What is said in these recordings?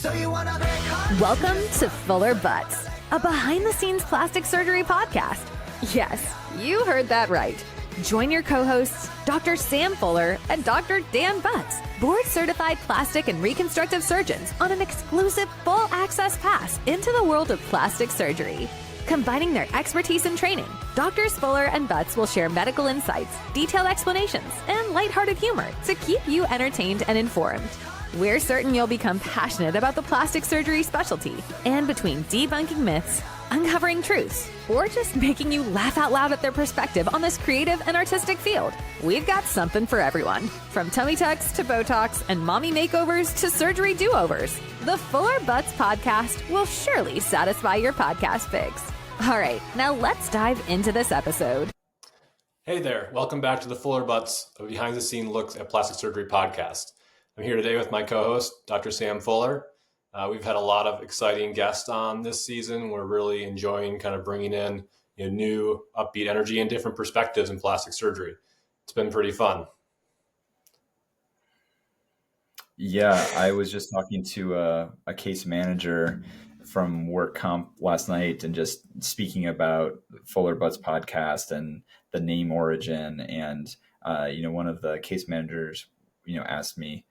Welcome to Fuller Butz, a behind-the-scenes plastic surgery podcast. Yes, you heard that right. Join your co-hosts, Dr. Sam Fuller and Dr. Dan Butz, board-certified plastic and reconstructive surgeons, on an exclusive full-access pass into the world of plastic surgery. Combining their expertise and training, Drs. Fuller and Butz will share medical insights, detailed explanations, and lighthearted humor to keep you entertained and informed. We're certain you'll become passionate about the plastic surgery specialty, and between debunking myths, uncovering truths, or just making you laugh out loud at their perspective on this creative and artistic field, we've got something for everyone. From tummy tucks to Botox and mommy makeovers to surgery do-overs, the Fuller Butz Podcast will surely satisfy your podcast fix. All right, now let's dive into this episode. Hey there, welcome back to the Fuller Butz, a behind-the-scenes looks at plastic surgery podcast. I'm here today with my co-host, Dr. Sam Fuller. We've had a lot of exciting guests on this season. We're really enjoying kind of bringing in new upbeat energy and different perspectives in plastic surgery. It's been pretty fun. Yeah, I was just talking to a case manager from work comp last night and just speaking about Fuller Butz Podcast and the name origin. And, one of the case managers, asked me,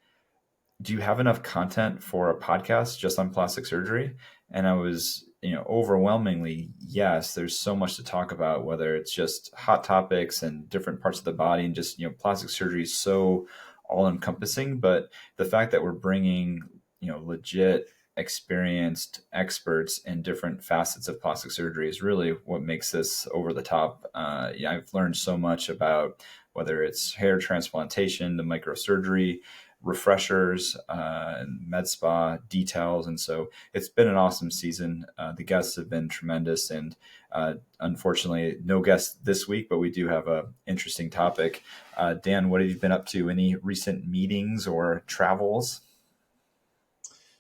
do you have enough content for a podcast just on plastic surgery? And I was, overwhelmingly, yes, there's so much to talk about, whether it's just hot topics and different parts of the body and just, plastic surgery is so all encompassing. But the fact that we're bringing, legit experienced experts in different facets of plastic surgery is really what makes this over the top. I've learned so much about whether it's hair transplantation, the microsurgery, refreshers, and med spa details. And so it's been an awesome season. The guests have been tremendous, and unfortunately no guests this week, but we do have a interesting topic. Dan, what have you been up to? Any recent meetings or travels?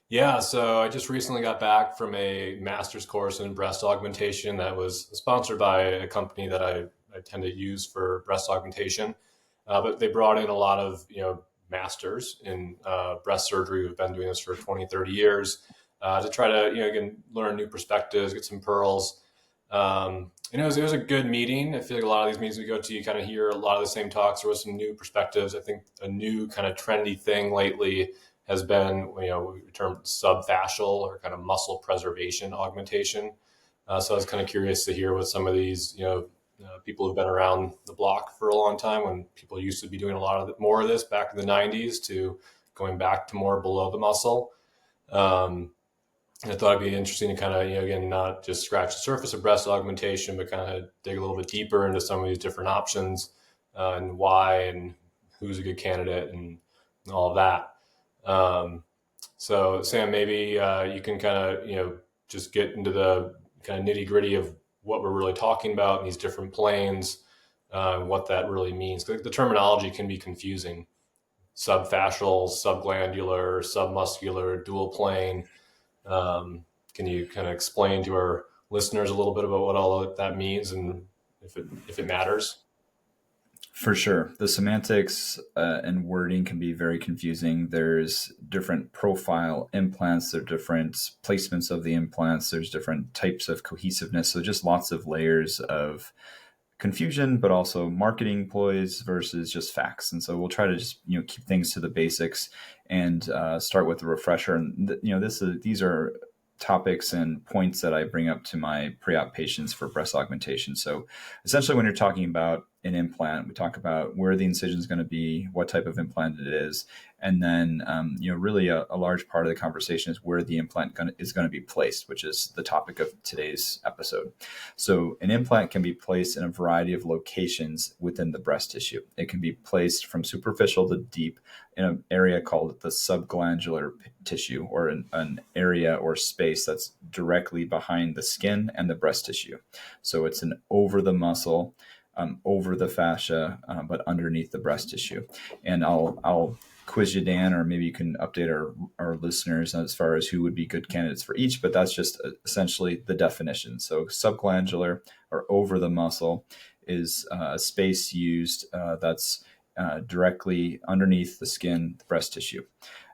Yeah, so I just recently got back from a master's course in breast augmentation that was sponsored by a company that I tend to use for breast augmentation. But they brought in a lot of, masters in breast surgery who've been doing this for 20, 30 years to try to, again, learn new perspectives, get some pearls. It was a good meeting. I feel like a lot of these meetings we go to, you kind of hear a lot of the same talks. There was some new perspectives. I think a new kind of trendy thing lately has been, we term subfascial or kind of muscle preservation augmentation. So I was kind of curious to hear what some of these, people who've been around the block for a long time, when people used to be doing a lot of more of this back in the 90s, to going back to more below the muscle. And I thought it'd be interesting to kind of, again, not just scratch the surface of breast augmentation, but kind of dig a little bit deeper into some of these different options and why and who's a good candidate and all of that. So Sam, maybe you can kind of, just get into the kind of nitty gritty of what we're really talking about in these different planes, and what that really means. The terminology can be confusing. Subfascial, subglandular, submuscular, dual plane. Can you kind of explain to our listeners a little bit about what all of that means and if it matters? For sure. The semantics and wording can be very confusing. There's different profile implants, there are different placements of the implants, there's different types of cohesiveness. So just lots of layers of confusion, but also marketing ploys versus just facts. And so we'll try to just, keep things to the basics and start with the refresher. And, these are topics and points that I bring up to my pre-op patients for breast augmentation. So essentially when you're talking about an implant, we talk about where the incision is going to be, what type of implant it is, and then really a large part of the conversation is where the implant is going to be placed, which is the topic of today's episode. So an implant can be placed in a variety of locations within the breast tissue. It can be placed from superficial to deep in an area called the subglandular tissue, or an area or space that's directly behind the skin and the breast tissue. So it's an over the muscle, over the fascia, but underneath the breast tissue. And I'll quiz you, Dan, or maybe you can update our listeners as far as who would be good candidates for each, but that's just essentially the definition. So subglandular, or over the muscle, is a space used that's directly underneath the skin, the breast tissue.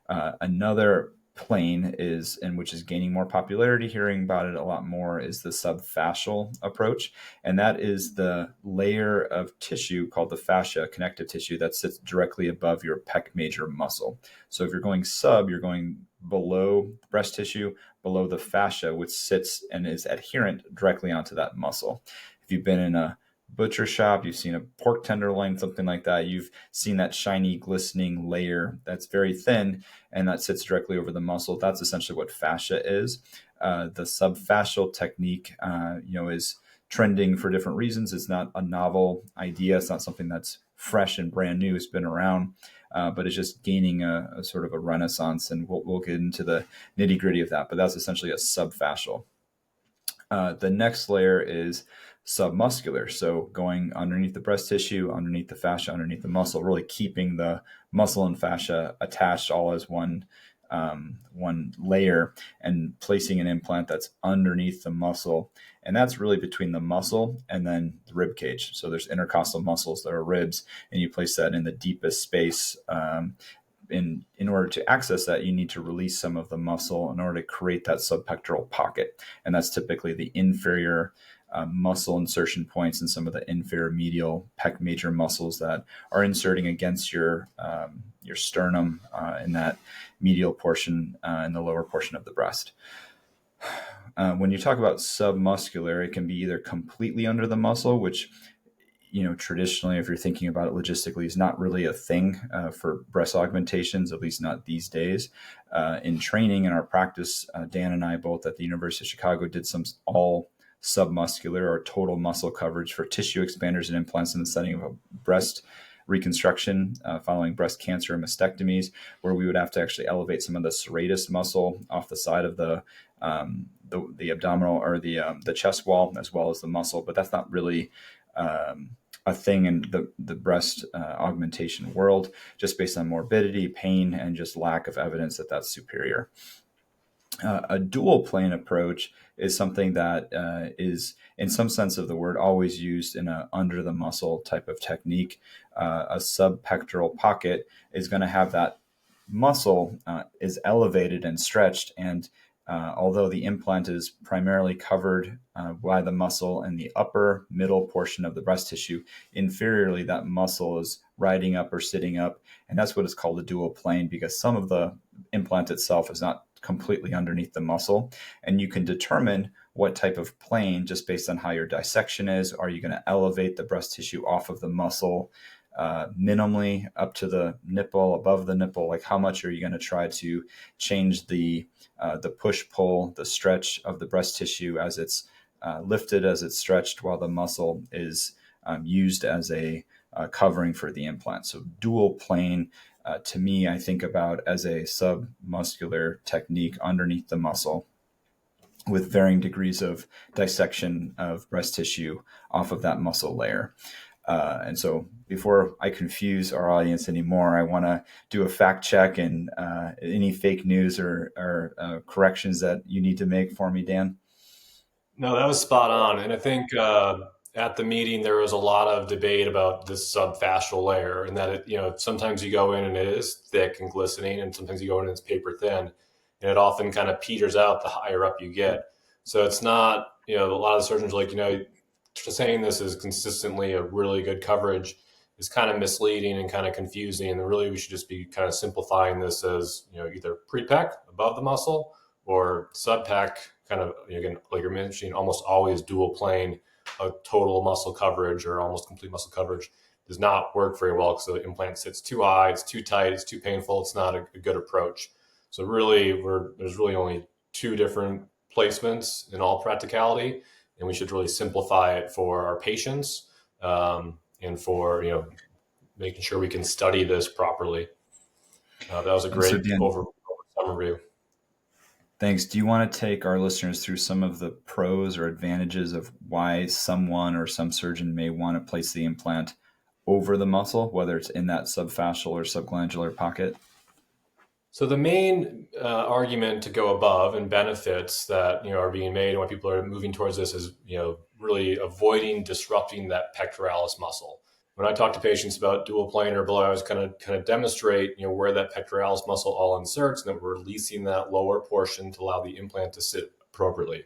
Another plane is, and which is gaining more popularity, hearing about it a lot more, is the subfascial approach. And that is the layer of tissue called the fascia, connective tissue, that sits directly above your pec major muscle. So if you're going sub, you're going below breast tissue, below the fascia, which sits and is adherent directly onto that muscle. If you've been in a butcher shop, you've seen a pork tenderloin, something like that, you've seen that shiny, glistening layer that's very thin and that sits directly over the muscle. That's essentially what fascia is. The subfascial technique, is trending for different reasons. It's not a novel idea. It's not something that's fresh and brand new. It's been around, but it's just gaining a sort of a renaissance, and we'll get into the nitty gritty of that. But that's essentially a subfascial. The next layer is submuscular. So going underneath the breast tissue, underneath the fascia, underneath the muscle, really keeping the muscle and fascia attached all as one layer, and placing an implant that's underneath the muscle. And that's really between the muscle and then the rib cage. So there's intercostal muscles that are ribs, and you place that in the deepest space. In order to access that, you need to release some of the muscle in order to create that subpectoral pocket. And that's typically the inferior muscle insertion points and some of the inferior medial pec major muscles that are inserting against your sternum in that medial portion in the lower portion of the breast. When you talk about submuscular, it can be either completely under the muscle, which traditionally, if you're thinking about it logistically, is not really a thing for breast augmentations, at least not these days. In training, in our practice, Dan and I both at the University of Chicago did some all submuscular or total muscle coverage for tissue expanders and implants in the setting of a breast reconstruction following breast cancer and mastectomies, where we would have to actually elevate some of the serratus muscle off the side of the abdominal or the chest wall, as well as the muscle. But that's not really a thing in the breast augmentation world, just based on morbidity, pain, and just lack of evidence that that's superior. A dual plane approach is something that is, in some sense of the word, always used in a under the muscle type of technique. A subpectoral pocket is going to have that muscle is elevated and stretched, and although the implant is primarily covered by the muscle in the upper middle portion of the breast tissue, inferiorly that muscle is riding up or sitting up, and that's what is called a dual plane, because some of the implant itself is not completely underneath the muscle, and you can determine what type of plane just based on how your dissection is. Are you going to elevate the breast tissue off of the muscle minimally up to the nipple, above the nipple? Like, how much are you going to try to change the push-pull, the stretch of the breast tissue as it's lifted, as it's stretched, while the muscle is used as a covering for the implant? So dual plane, to me, I think about as a submuscular technique underneath the muscle, with varying degrees of dissection of breast tissue off of that muscle layer. And so before I confuse our audience anymore, I want to do a fact check, and any fake news or corrections that you need to make for me, Dan. No, that was spot on. And I think at the meeting, there was a lot of debate about this subfascial layer, and that sometimes you go in and it is thick and glistening, and sometimes you go in and it's paper thin, and it often kind of peters out the higher up you get. So it's not, a lot of the surgeons are like, saying this is consistently a really good coverage is kind of misleading and kind of confusing. And really, we should just be kind of simplifying this as, either pre-pec above the muscle, or sub-pec, kind of, again, like you're mentioning, almost always dual plane. A total muscle coverage or almost complete muscle coverage does not work very well, because the implant sits too high, it's too tight, it's too painful. It's not a good approach. So really, there's really only two different placements in all practicality, and we should really simplify it for our patients and for making sure we can study this properly. That was a great overview. Thanks. Do you want to take our listeners through some of the pros or advantages of why someone or some surgeon may want to place the implant over the muscle, whether it's in that subfascial or subglandular pocket? So the main argument to go above, and benefits that are being made and why people are moving towards this, is really avoiding disrupting that pectoralis muscle. when I talk to patients about dual plane or below, I always kind of demonstrate, where that pectoralis muscle all inserts, and then we're releasing that lower portion to allow the implant to sit appropriately.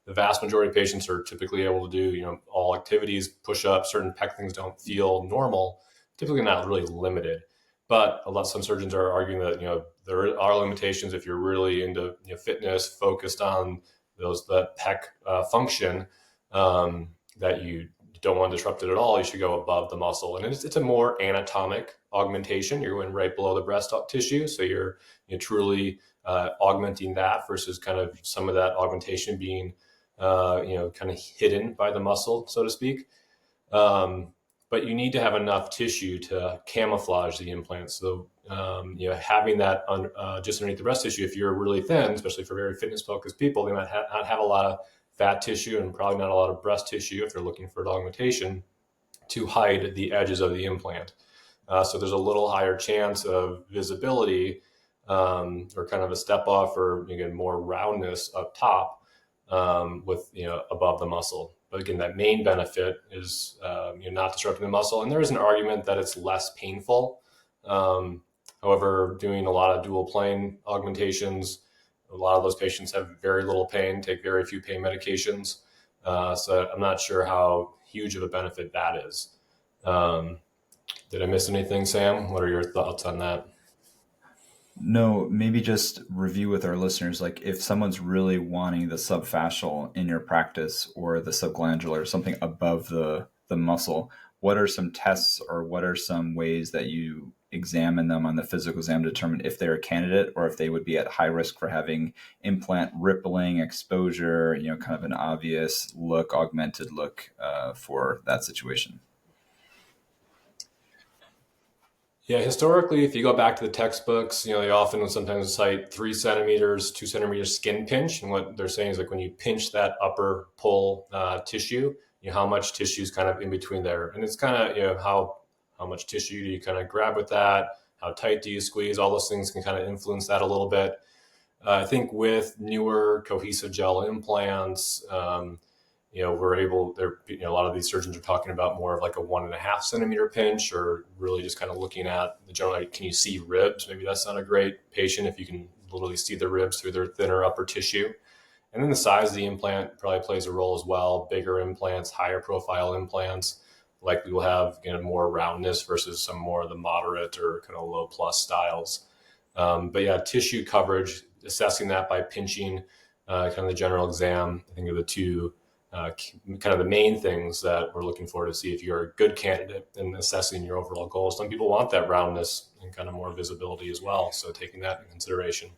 The vast majority of patients are typically able to do, all activities, push up, certain pec things don't feel normal, typically not really limited. But some surgeons are arguing that, there are limitations if you're really into fitness, focused on that pec function, that you don't want to disrupt it at all. You should go above the muscle. And it's a more anatomic augmentation. You're going right below the breast tissue. So you're truly augmenting that versus kind of some of that augmentation being kind of hidden by the muscle, so to speak. But you need to have enough tissue to camouflage the implant. So, having that just underneath the breast tissue, if you're really thin, especially for very fitness focused people, they might not have a lot of fat tissue and probably not a lot of breast tissue if they're looking for augmentation to hide the edges of the implant. So there's a little higher chance of visibility or kind of a step off, or again, more roundness up top with above the muscle. But again, that main benefit is not disrupting the muscle. And there is an argument that it's less painful. However, doing a lot of dual plane augmentations, a lot of those patients have very little pain, take very few pain medications. So I'm not sure how huge of a benefit that is. Did I miss anything, Sam? What are your thoughts on that? No, maybe just review with our listeners, like if someone's really wanting the subfascial in your practice or the subglandular, something above the muscle, what are some tests or what are some ways that you examine them on the physical exam to determine if they're a candidate or if they would be at high risk for having implant rippling, exposure, kind of an obvious look, augmented look for that situation? Yeah, historically, if you go back to the textbooks, they often sometimes cite 3 centimeters, 2 centimeters skin pinch. And what they're saying is like when you pinch that upper pull tissue, how much tissue is kind of in between there. And it's kind of, how much tissue do you kind of grab with that? How tight do you squeeze? All those things can kind of influence that a little bit. I think with newer cohesive gel implants, we're able there, a lot of these surgeons are talking about more of like a 1.5 centimeter pinch, or really just kind of looking at the general, can you see ribs? Maybe that's not a great patient if you can literally see the ribs through their thinner upper tissue. And then the size of the implant probably plays a role as well. Bigger implants, higher profile implants, likely will have more roundness versus some more of the moderate or kind of low plus styles. But yeah, tissue coverage, assessing that by pinching, kind of the general exam, I think are the two kind of the main things that we're looking for to see if you're a good candidate in assessing your overall goals. Some people want that roundness and kind of more visibility as well. So taking that into consideration.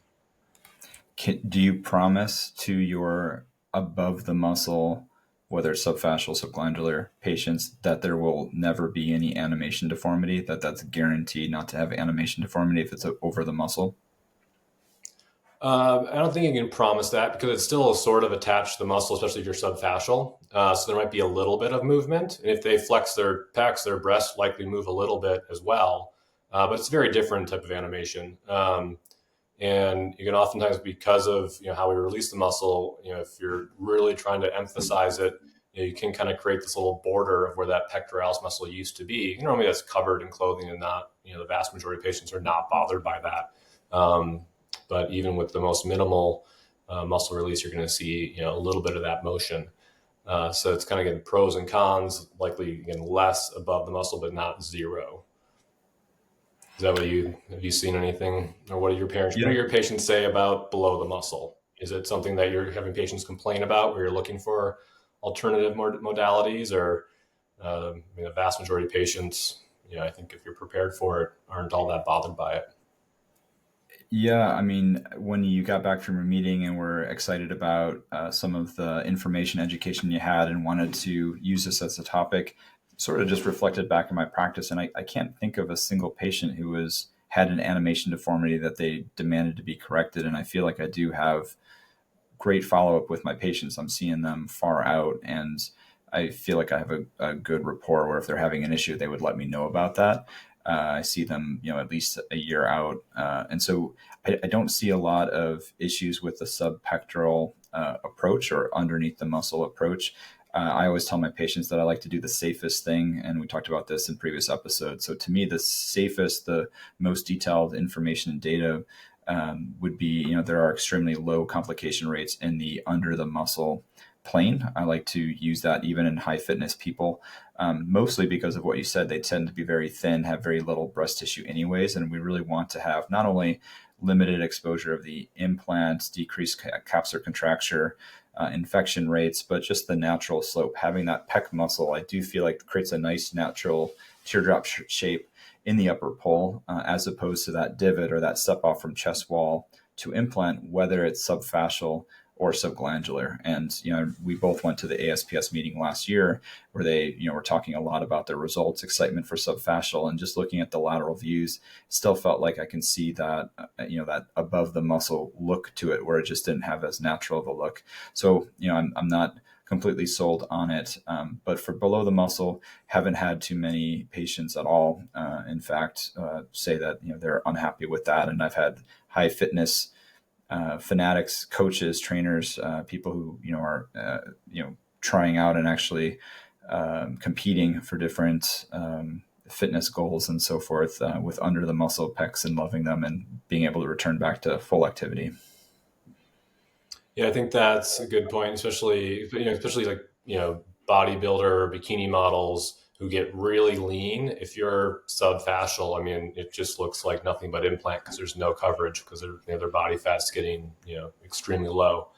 Do you promise to your above the muscle, whether it's subfascial, subglandular patients, that there will never be any animation deformity, that's guaranteed not to have animation deformity if it's over the muscle? I don't think you can promise that because it's still sort of attached to the muscle, especially if you're subfascial. So there might be a little bit of movement. And if they flex their pecs, their breasts likely move a little bit as well. But it's a very different type of animation. And you can oftentimes, because of how we release the muscle, if you're really trying to emphasize it, you can kind of create this little border of where that pectoralis muscle used to be. Normally that's covered in clothing and not, the vast majority of patients are not bothered by that. But even with the most minimal muscle release, you're going to see a little bit of that motion. So it's kind of getting pros and cons, likely getting less above the muscle, but not zero. Is that have you seen anything, or what do your patients say about below the muscle? Is it something that you're having patients complain about where you're looking for alternative modalities, or the vast majority of patients, I think if you're prepared for it, aren't all that bothered by it? Yeah, I mean, when you got back from your meeting and were excited about some of the information education you had and wanted to use this as a topic, sort of just reflected back in my practice. And I can't think of a single patient who had an animation deformity that they demanded to be corrected. And I feel like I do have great follow-up with my patients. I'm seeing them far out, and I feel like I have a good rapport where if they're having an issue, they would let me know about that. I see them, at least a year out. And so I don't see a lot of issues with the subpectoral approach or underneath the muscle approach. I always tell my patients that I like to do the safest thing, and we talked about this in previous episodes. So to me, the safest, the most detailed information and data would be, there are extremely low complication rates in the under the muscle plane. I like to use that even in high fitness people, mostly because of what you said. They tend to be very thin, have very little breast tissue anyways, and we really want to have not only limited exposure of the implants, decreased capsular contracture, infection rates, but just the natural slope. Having that pec muscle, I do feel like creates a nice natural teardrop shape in the upper pole, as opposed to that divot or that step off from chest wall to implant, whether it's subfascial or subglandular. And, we both went to the ASPS meeting last year where they, were talking a lot about their results, excitement for subfascial, and just looking at the lateral views, still felt like I can see that, that above the muscle look to it, where it just didn't have as natural of a look. So, I'm not completely sold on it. But for below the muscle, haven't had too many patients at all. In fact, say that, they're unhappy with that. And I've had high fitness fanatics, coaches, trainers, people who, are, trying out and actually competing for different fitness goals and so forth with under the muscle pecs, and loving them and being able to return back to full activity. Yeah, I think that's a good point, especially like, bodybuilder, bikini models who get really lean. If you're subfascial, I mean, it just looks like nothing but implant because there's no coverage because their body fat's getting, extremely low.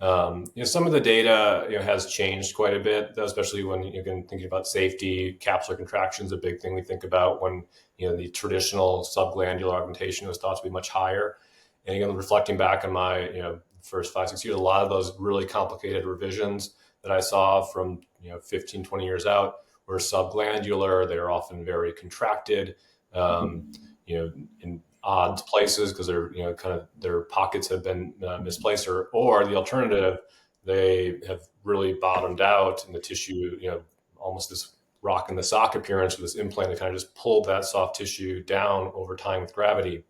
Some of the data, has changed quite a bit, especially when you're thinking about safety. Capsular contraction is a big thing we think about when, the traditional subglandular augmentation was thought to be much higher. And again, reflecting back on my, first 5-6 years, a lot of those really complicated revisions that I saw from 15, 20 years out were subglandular. They're often very contracted, in odd places because they're kind of their pockets have been misplaced, or the alternative, they have really bottomed out in the tissue, almost this rock in the sock appearance with this implant that kind of just pulled that soft tissue down over time with gravity.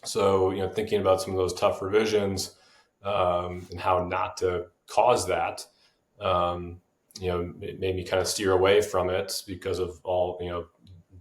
So, thinking about some of those tough revisions and how not to cause that, it made me kind of steer away from it because of all,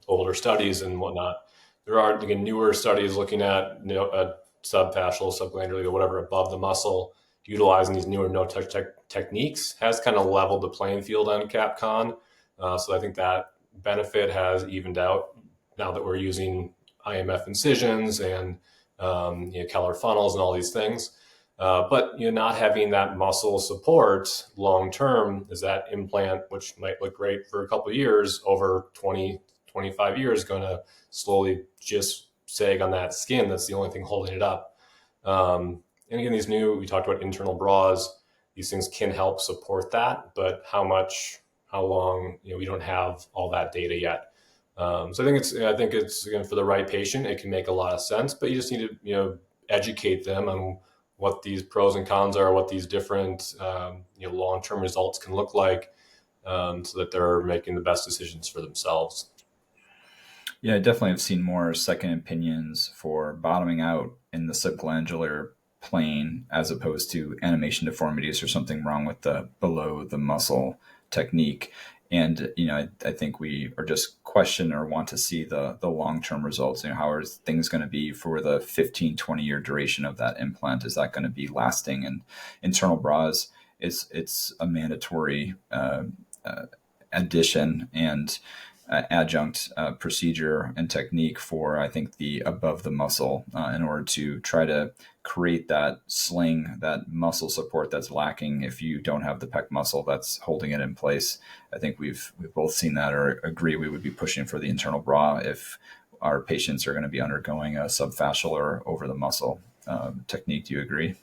older studies and whatnot. There are, again, newer studies looking at, a subfascial, subglandular, whatever, above the muscle, utilizing these newer no-touch techniques has kind of leveled the playing field on CapCon. So I think that benefit has evened out now that we're using IMF incisions and Keller funnels and all these things. But not having that muscle support long term is that implant, which might look great for a couple of years, over 20, 25 years, going to slowly just sag on that skin. That's the only thing holding it up. And again, we talked about internal bras. These things can help support that, but how long, we don't have all that data yet. So I think it's again, for the right patient, it can make a lot of sense, but you just need to, educate them on what these pros and cons are, what these different, long-term results can look like, so that they're making the best decisions for themselves. Yeah, I definitely have seen more second opinions for bottoming out in the subglandular plane as opposed to animation deformities or something wrong with the below the muscle technique. And, I think we are just question or want to see the long-term results. How are things going to be for the 15, 20-year duration of that implant? Is that going to be lasting? And internal bras, it's a mandatory addition and adjunct procedure and technique for, I think, the above the muscle in order to try to create that sling, that muscle support that's lacking if you don't have the pec muscle that's holding it in place. I think we've both seen that, or agree we would be pushing for the internal bra if our patients are going to be undergoing a subfascial or over the muscle technique. Do you agree?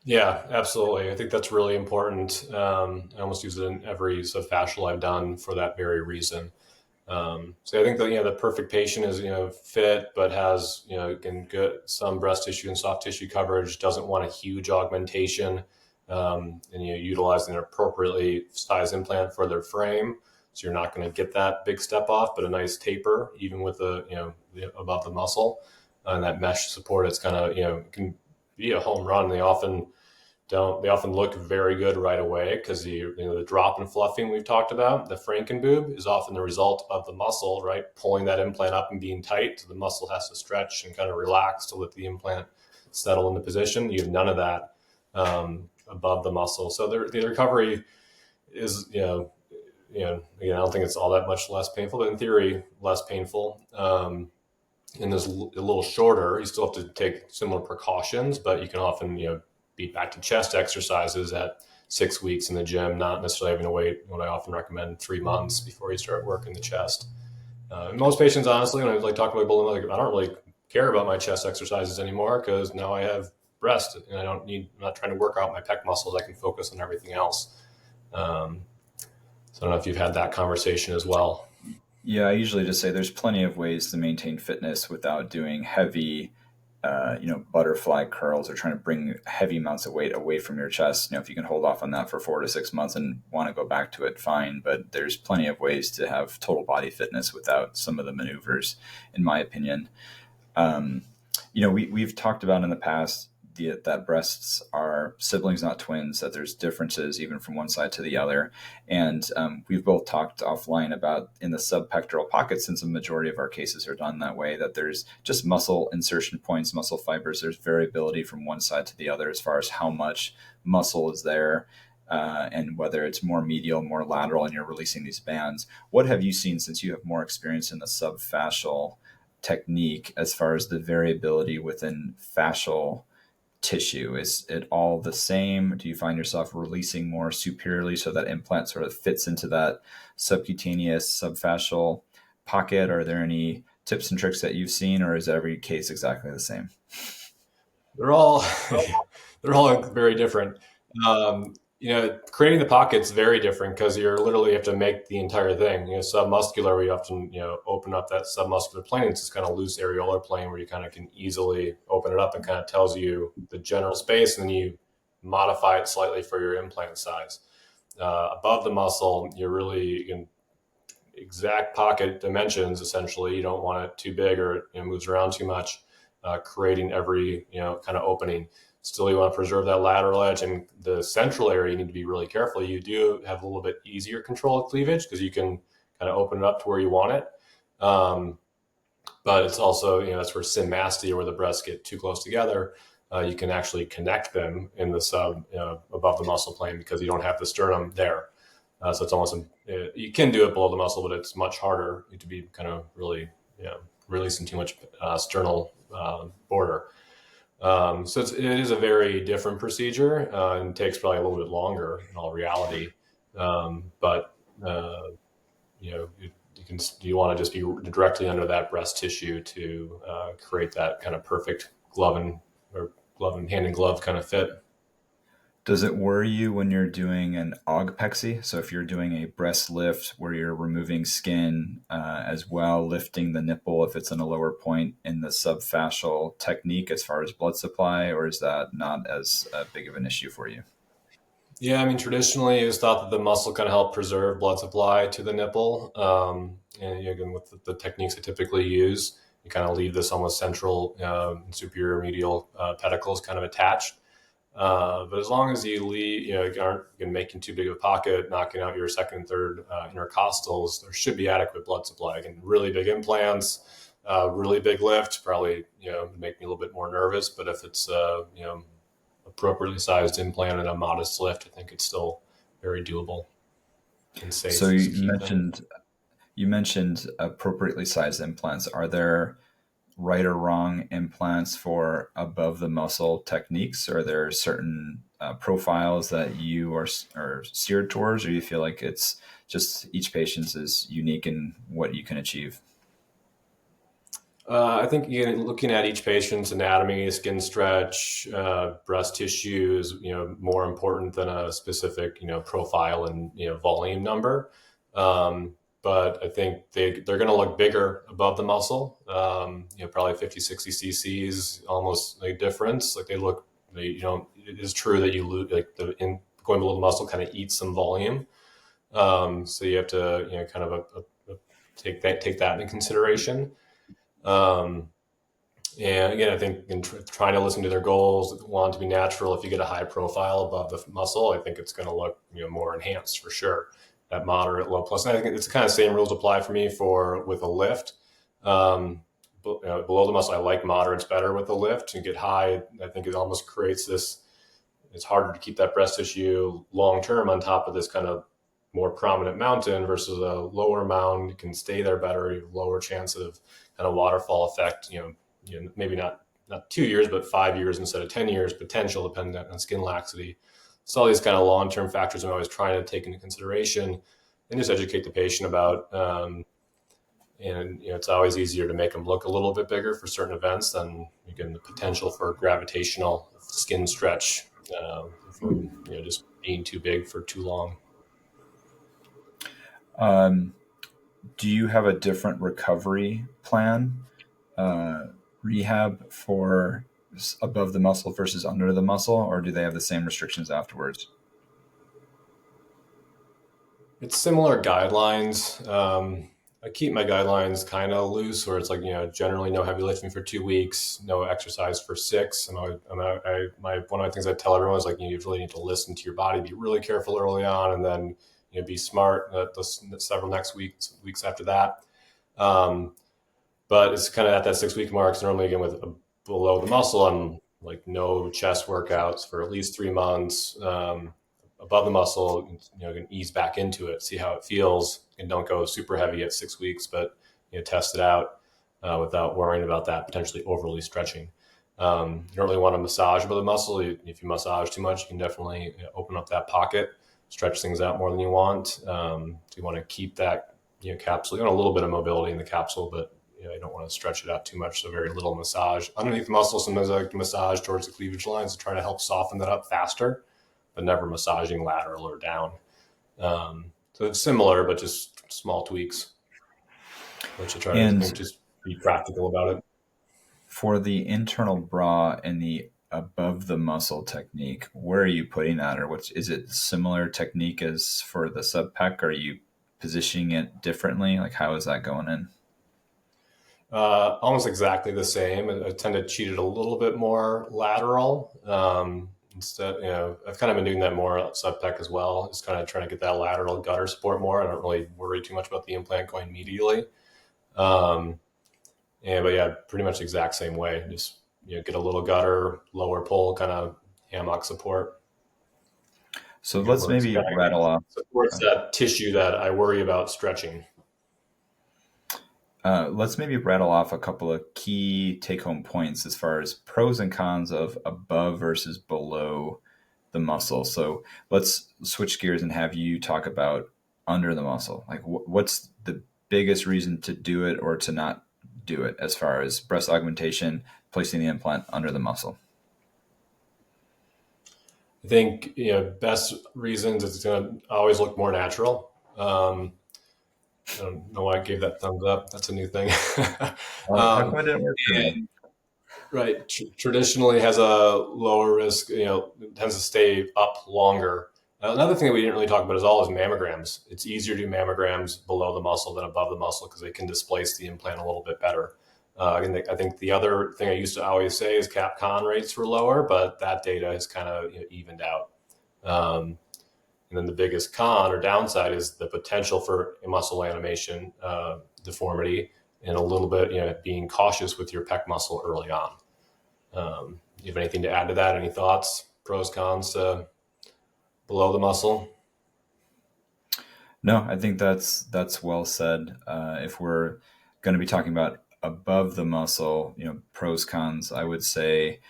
Yeah, absolutely. I think that's really important. I almost use it in every subfascial I've done for that very reason. So I think that, the perfect patient is, fit, but has, can get some breast tissue and soft tissue coverage, doesn't want a huge augmentation, and, utilizing an appropriately sized implant for their frame. So you're not going to get that big step off, but a nice taper, even with the above the muscle, and that mesh support. It's kind of, can be a home run. They often they often look very good right away because the drop in fluffing we've talked about, the Frankenboob, is often the result of the muscle, right, pulling that implant up and being tight. So the muscle has to stretch and kind of relax to let the implant settle into position. You have none of that above the muscle. So the recovery is, again, I don't think it's all that much less painful, but in theory, less painful. And is a little shorter. You still have to take similar precautions, but you can often, beat back to chest exercises at 6 weeks in the gym, not necessarily having to wait. What I often recommend 3 months before you start working the chest. Most patients, honestly, when I talk about bullying, I don't really care about my chest exercises anymore because now I have breast and I'm not trying to work out my pec muscles. I can focus on everything else. So I don't know if you've had that conversation as well. Yeah, I usually just say there's plenty of ways to maintain fitness without doing heavy, butterfly curls or trying to bring heavy amounts of weight away from your chest. If you can hold off on that for 4 to 6 months and want to go back to it, fine. But there's plenty of ways to have total body fitness without some of the maneuvers, in my opinion. We've talked about in the past that breasts are siblings, not twins, that there's differences even from one side to the other. And we've both talked offline about in the subpectoral pocket, since the majority of our cases are done that way, that there's just muscle insertion points, muscle fibers. There's variability from one side to the other as far as how much muscle is there and whether it's more medial, more lateral, and you're releasing these bands. What have you seen, since you have more experience in the subfascial technique, as far as the variability within fascial tissue? Is it all the same? Do you find yourself releasing more superiorly so that implant sort of fits into that subcutaneous subfascial pocket? Are there any tips and tricks that you've seen, or is every case exactly the same? They're all very different. Creating the pocket's very different because you literally have to make the entire thing. Submuscular, we often, open up that submuscular plane. It's this kind of loose areolar plane where you kind of can easily open it up and kind of tells you the general space, and then you modify it slightly for your implant size. Above the muscle, you can exact pocket dimensions, essentially. You don't want it too big or it moves around too much, creating every, kind of opening. Still, you want to preserve that lateral edge, and the central area, you need to be really careful. You do have a little bit easier control of cleavage because you can kind of open it up to where you want it. But it's also, that's where symastia, where the breasts get too close together. You can actually connect them in the above the muscle plane because you don't have the sternum there. So it's almost, you can do it below the muscle, but it's much harder to be kind of really, releasing too much sternal border. So it is a very different procedure and takes probably a little bit longer in all reality. But you want to just be directly under that breast tissue to create that kind of perfect glove and hand and glove kind of fit. Does it worry you when you're doing an augpexy? So if you're doing a breast lift where you're removing skin as well, lifting the nipple if it's in a lower point in the subfascial technique as far as blood supply, or is that not as big of an issue for you? Yeah, traditionally it was thought that the muscle kind of helped preserve blood supply to the nipple. And again, with the techniques I typically use, you kind of leave this almost central superior medial pedicles kind of attached. But as long as you aren't making too big of a pocket, knocking out your second and third intercostals, there should be adequate blood supply. Again, really big implants, really big lift, probably, make me a little bit more nervous. But if it's, appropriately sized implant and a modest lift, I think it's still very doable and safe. So you mentioned appropriately sized implants. Are there right or wrong implants for above the muscle techniques? Are there certain profiles that you are steered towards, or you feel like it's just each patient is unique in what you can achieve? I think looking at each patient's anatomy, skin stretch, breast tissue is more important than a specific profile and volume number. But I think they're going to look bigger above the muscle, probably 50, 60 cc's, almost like difference. Like it is true that you lose, going below the muscle kind of eats some volume. So you have to, take that into consideration. And again, I think in trying to listen to their goals, want it to be natural. If you get a high profile above the muscle, I think it's going to look more enhanced for sure. At moderate, low plus, and I think it's the kind of same rules apply for me with a lift. Below the muscle, I like moderates better with the lift. You get high, I think it almost creates this. It's harder to keep that breast tissue long term on top of this kind of more prominent mountain versus a lower mound. You can stay there better. You have lower chance of kind of waterfall effect. Maybe not 2 years, but 5 years instead of 10 years potential, depending on skin laxity. So all these kind of long-term factors I'm always trying to take into consideration and just educate the patient about. It's always easier to make them look a little bit bigger for certain events than again the potential for gravitational skin stretch from just being too big for too long. Do you have a different recovery plan, rehab for above the muscle versus under the muscle, or do they have the same restrictions afterwards? It's similar guidelines. I keep my guidelines kind of loose, where it's like, generally no heavy lifting for 2 weeks, no exercise for 6. And one of my things I tell everyone is like, you really need to listen to your body, be really careful early on, and then be smart the several next weeks after that. But it's kind of at that 6-week mark. So normally again with below the muscle, I'm like no chest workouts for at least 3 months. Above the muscle, can ease back into it, see how it feels, and don't go super heavy at 6 weeks, but test it out without worrying about that potentially overly stretching. You don't really want to massage above the muscle. If you massage too much, you can definitely open up that pocket, stretch things out more than you want. So you want to keep that capsule, a little bit of mobility in the capsule, but you don't want to stretch it out too much. So very little massage underneath the muscle. Sometimes I like to massage towards the cleavage lines to try to help soften that up faster, but never massaging lateral or down. So it's similar, but just small tweaks. Which I try to just be practical about it. For the internal bra and the above the muscle technique, where are you putting that, or is it similar technique as for the sub pec? Are you positioning it differently? Like how is that going in? Almost exactly the same. I tend to cheat it a little bit more lateral. Instead, I've kind of been doing that more at sub-pec as well. Just kind of trying to get that lateral gutter support more. I don't really worry too much about the implant going medially. But yeah, pretty much the exact same way. Just, get a little gutter, lower pull, kind of hammock support. So let's maybe rattle off. Supports that tissue that I worry about stretching. Let's maybe rattle off a couple of key take-home points as far as pros and cons of above versus below the muscle. So let's switch gears and have you talk about under the muscle. Like what's the biggest reason to do it or to not do it as far as breast augmentation, placing the implant under the muscle? I think, best reasons it's going to always look more natural. I don't know why I gave that thumbs up. That's a new thing. How come it didn't work? Right. Traditionally has a lower risk, tends to stay up longer. Another thing that we didn't really talk about is mammograms. It's easier to do mammograms below the muscle than above the muscle because they can displace the implant a little bit better. And I think the other thing I used to always say is cap-con rates were lower, but that data has kind of evened out. And then the biggest con or downside is the potential for muscle animation, deformity, and a little bit, being cautious with your pec muscle early on. You have anything to add to that? Any thoughts, pros, cons to below the muscle? No, I think that's well said. If we're going to be talking about above the muscle, pros, cons, I would say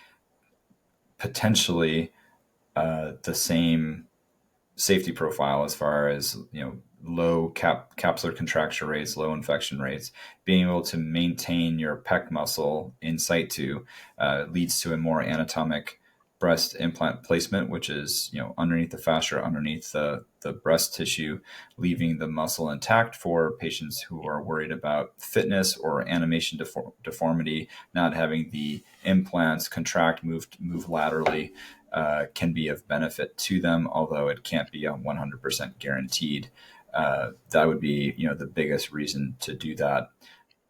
potentially the same safety profile as far as low capsular contracture rates, low infection rates. Being able to maintain your pec muscle in situ leads to a more anatomic breast implant placement, which is underneath the fascia, underneath the breast tissue, leaving the muscle intact for patients who are worried about fitness or animation deformity. Not having the implants contract, move laterally can be of benefit to them, although it can't be 100% guaranteed. That would be the biggest reason to do that.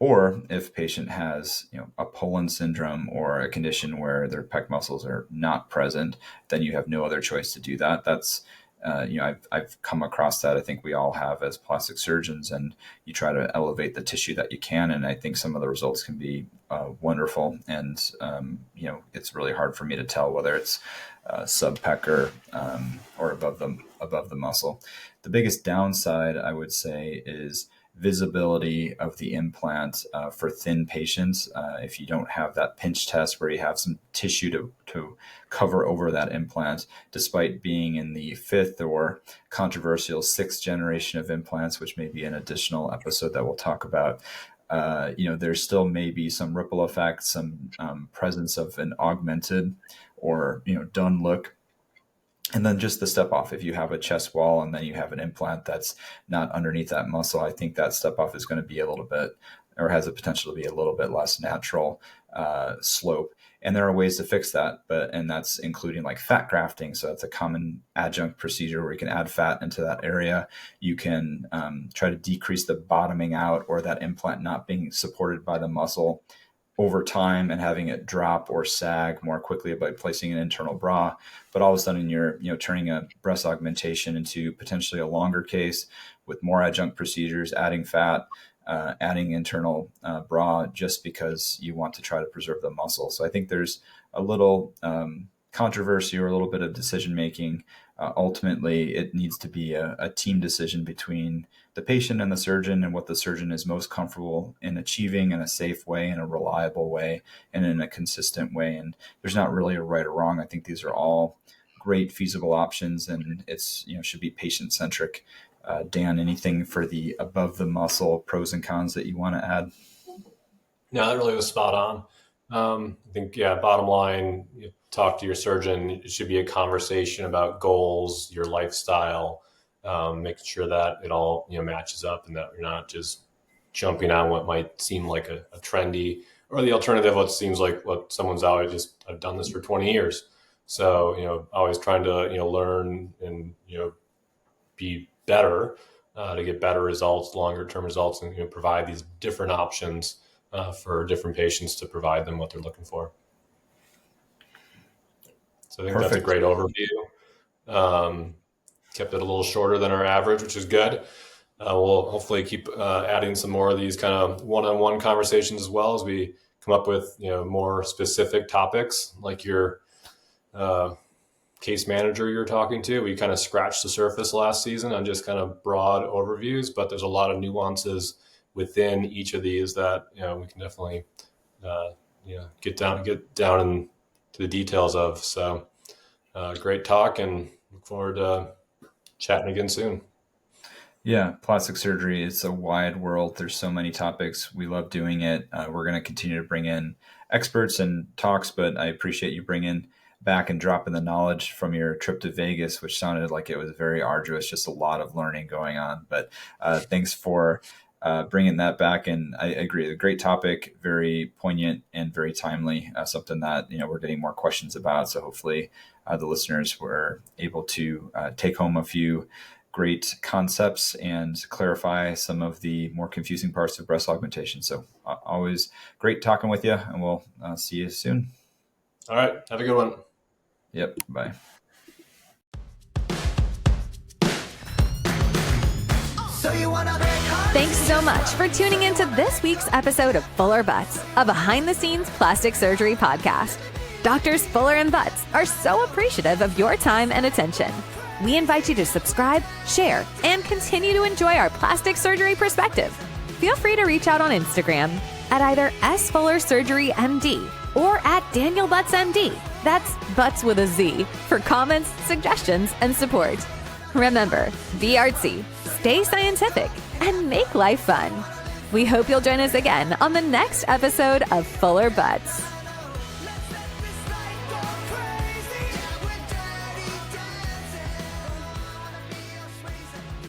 Or if patient has, a Poland syndrome or a condition where their pec muscles are not present, then you have no other choice to do that. That's, I've come across that. I think we all have as plastic surgeons, and you try to elevate the tissue that you can. And I think some of the results can be wonderful. And, it's really hard for me to tell whether it's sub pec or above the muscle. The biggest downside, I would say, is visibility of the implant for thin patients. If you don't have that pinch test where you have some tissue to cover over that implant, despite being in the 5th or controversial 6th generation of implants, which may be an additional episode that we'll talk about, there still may be some ripple effect, some presence of an augmented or, done look. And then just the step off, if you have a chest wall and then you have an implant that's not underneath that muscle, I think that step off is going to be a little bit, or has the potential to be a little bit less natural slope. And there are ways to fix that, and that's including like fat grafting. So that's a common adjunct procedure where you can add fat into that area. You can try to decrease the bottoming out or that implant not being supported by the muscle over time and having it drop or sag more quickly by placing an internal bra. But all of a sudden you're turning a breast augmentation into potentially a longer case with more adjunct procedures, adding fat, adding internal bra, just because you want to try to preserve the muscle. So I think there's a little controversy or a little bit of decision making. Ultimately, it needs to be a team decision between the patient and the surgeon, and what the surgeon is most comfortable in achieving in a safe way, in a reliable way, and in a consistent way. And there's not really a right or wrong. I think these are all great feasible options, and it's should be patient centric. Dan, anything for the above the muscle pros and cons that you want to add? No, that really was spot on. I think, bottom line, you talk to your surgeon. It should be a conversation about goals, your lifestyle, making sure that it all matches up, and that you're not just jumping on what might seem like a trendy, or the alternative, what seems like what someone's always just, I've done this for 20 years. So, always trying to, learn and, be better to get better results, longer term results, and provide these different options for different patients to provide them what they're looking for. So I think Perfect. That's a great overview. Kept it a little shorter than our average, which is good. We'll hopefully keep adding some more of these kind of one-on-one conversations as well, as we come up with more specific topics, like your case manager you're talking to. We kind of scratched the surface last season on just kind of broad overviews, but there's a lot of nuances within each of these that we can definitely get down into the details of. So great talk, and look forward to chatting again soon. Yeah, plastic surgery, it's a wide world. There's so many topics. We love doing it. We're going to continue to bring in experts and talks, but I appreciate you bringing back and dropping the knowledge from your trip to Vegas, which sounded like it was very arduous, just a lot of learning going on. But thanks for bringing that back. And I agree, a great topic, very poignant and very timely, something that we're getting more questions about. So hopefully the listeners were able to take home a few great concepts and clarify some of the more confusing parts of breast augmentation. So always great talking with you, and we'll see you soon. All right. Have a good one. Yep. Bye. Thanks so much for tuning into this week's episode of Fuller Butz, a behind-the-scenes plastic surgery podcast. Doctors Fuller and Butz are so appreciative of your time and attention. We invite you to subscribe, share, and continue to enjoy our plastic surgery perspective. Feel free to reach out on Instagram at either @SFullerSurgeryMD or @DanielButzMD. That's Butz with a Z, for comments, suggestions, and support. Remember, be artsy, stay scientific, and make life fun. We hope you'll join us again on the next episode of Fuller Butz.